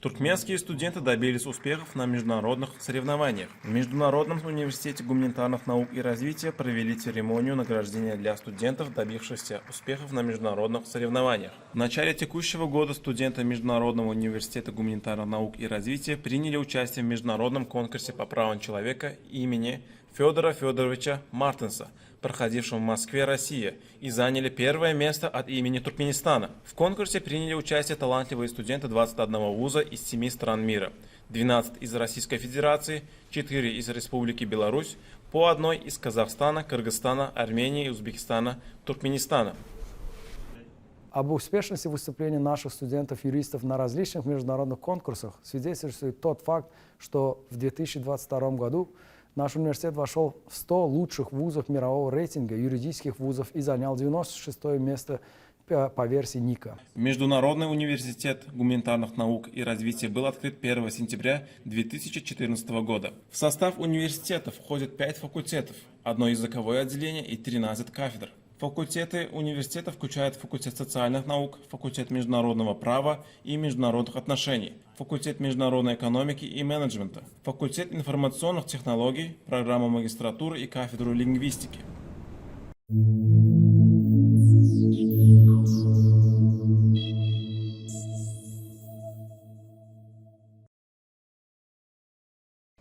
Туркменские студенты добились успехов на международных соревнованиях. В Международном университете гуманитарных наук и развития провели церемонию награждения для студентов, добившихся успехов на международных соревнованиях. В начале текущего года студенты Международного университета гуманитарных наук и развития приняли участие в международном конкурсе по правам человека имени Федора Федоровича Мартенса, проходившем в Москве, Россия, и заняли первое место от имени Туркменистана. В конкурсе приняли участие талантливые студенты 21 вуза из 7 стран мира, 12 из Российской Федерации, 4 из Республики Беларусь, по одной из Казахстана, Кыргызстана, Армении, Узбекистана, Туркменистана. Об успешности выступлений наших студентов-юристов на различных международных конкурсах свидетельствует тот факт, что в 2022 году наш университет вошел в 100 лучших вузов мирового рейтинга юридических вузов и занял 96-е место по версии НИКа. Международный университет гуманитарных наук и развития был открыт 1 сентября 2014 года. В состав университета входят 5 факультетов, одно языковое отделение и 13 кафедр. Факультеты университета включают факультет социальных наук, факультет международного права и международных отношений, факультет международной экономики и менеджмента, факультет информационных технологий, программу магистратуры и кафедру лингвистики.